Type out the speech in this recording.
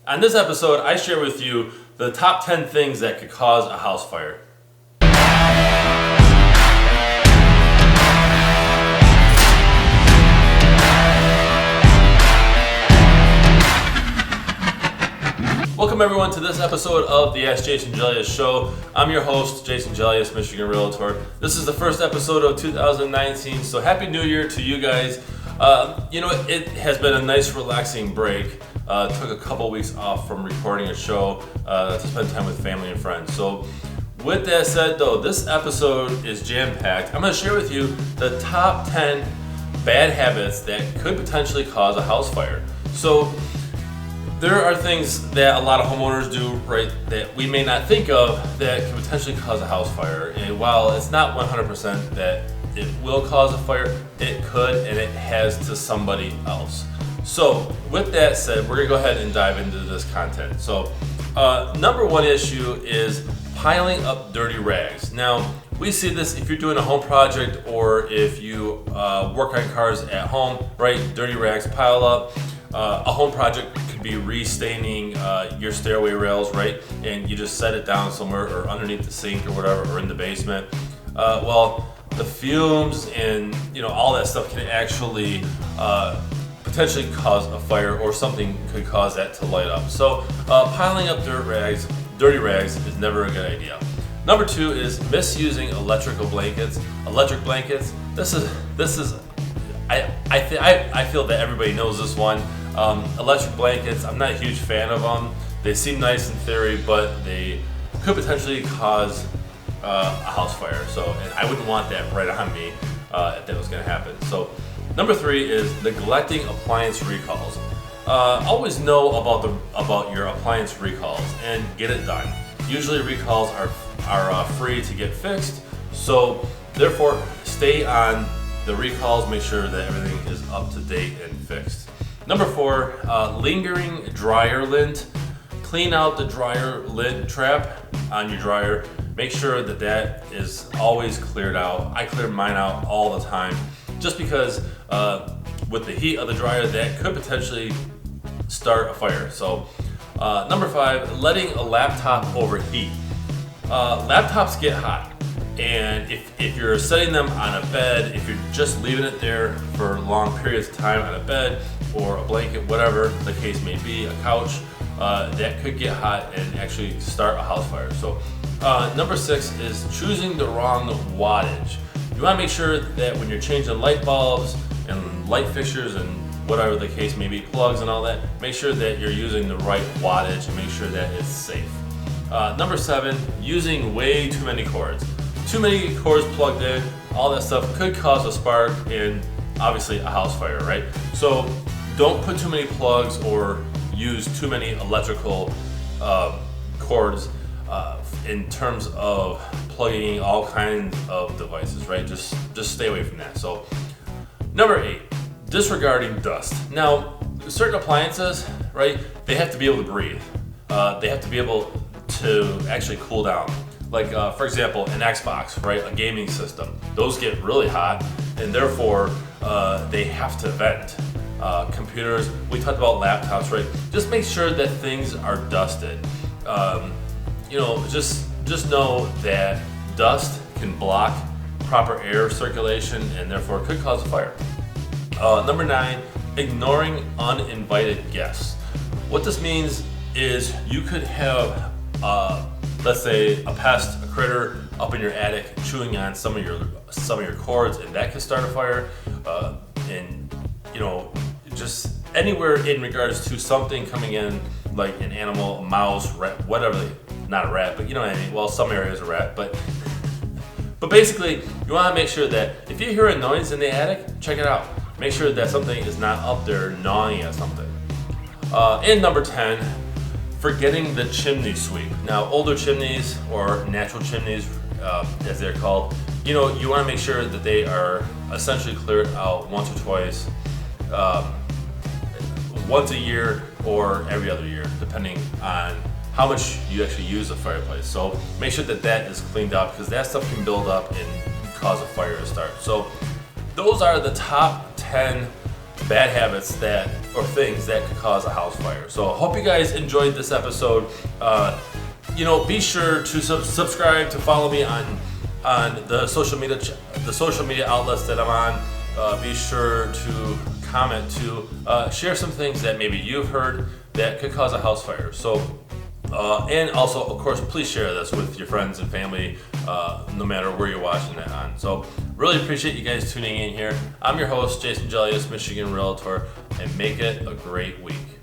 On this episode, I share with you the top 10 things that could cause a house fire. Welcome everyone to this episode of the Ask Jason Gelios show. I'm your host, Jason Gelios, Michigan Realtor. This is the first episode of 2019, so Happy New Year to you guys. It has been a nice relaxing break. Took a couple weeks off from recording a show to spend time with family and friends. So with that said though, this episode is jam-packed. I'm going to share with you the top 10 bad habits that could potentially cause a house fire. So there are things that a lot of homeowners do, right, that we may not think of that can potentially cause a house fire. And while it's not 100% that it will cause a fire, it could, and it has to somebody else. So with that said, we're gonna go ahead and dive into this content. So number one issue is piling up dirty rags. Now, we see this if you're doing a home project or if you work on cars at home, right? Dirty rags pile up. A home project could be restaining your stairway rails, right? And you just set it down somewhere or underneath the sink or whatever, or in the basement. The fumes and all that stuff can actually potentially cause a fire, or something could cause that to light up. So piling up dirty rags is never a good idea. Number two is misusing electric blankets. This is I feel that everybody knows this one. Electric blankets, I'm not a huge fan of them. They seem nice in theory, but they could potentially cause a house fire. And I wouldn't want that right on me if that was going to happen. So number three is neglecting appliance recalls. Always know about your appliance recalls and get it done. Usually recalls are free to get fixed, so therefore stay on the recalls. Make sure that everything is up to date and fixed. Number four, lingering dryer lint. Clean out the dryer lint trap on your dryer. Make sure that is always cleared out. I clear mine out all the time, just because with the heat of the dryer, that could potentially start a fire. So number five, letting a laptop overheat. Laptops get hot, and if you're setting them on a bed, if you're just leaving it there for long periods of time on a bed or a blanket, whatever the case may be, a couch, that could get hot and actually start a house fire. So number six is choosing the wrong wattage. You want to make sure that when you're changing light bulbs and light fixtures and whatever the case may be, plugs and all that, make sure that you're using the right wattage and make sure that it's safe. Number seven, using way too many cords. Too many cords plugged in, all that stuff could cause a spark and obviously a house fire, right? So don't put too many plugs or use too many electrical cords in terms of plugging all kinds of devices, right? Just stay away from that. So number eight, disregarding dust. Now, certain appliances, right, they have to be able to breathe. They have to be able to actually cool down. Like for example, an Xbox, right, a gaming system, those get really hot and therefore they have to vent. Computers, we talked about laptops, right? Just make sure that things are dusted. Just know that dust can block proper air circulation and therefore could cause a fire. Number nine, ignoring uninvited guests. What this means is you could have, let's say, a pest, a critter up in your attic chewing on some of your cords, and that could start a fire. Just anywhere in regards to something coming in, like an animal, a mouse, rat, whatever. Not a rat, but you know what I mean. Well, some areas a rat, but basically, you want to make sure that if you hear a noise in the attic, check it out. Make sure that something is not up there gnawing at something. And number 10, forgetting the chimney sweep. Now, older chimneys or natural chimneys, as they're called, you want to make sure that they are essentially cleared out once or twice, once a year or every other year, depending on how much you actually use the fireplace. So make sure that is cleaned up, because that stuff can build up and cause a fire to start. So those are the top 10 bad habits or things that could cause a house fire. So I hope you guys enjoyed this episode. Be sure to subscribe, to follow me on the social media outlets that I'm on. Be sure to comment, to share some things that maybe you've heard that could cause a house fire. So, and also, of course, please share this with your friends and family, no matter where you're watching that on. So, really appreciate you guys tuning in here. I'm your host, Jason Gelios, Michigan Realtor, and make it a great week.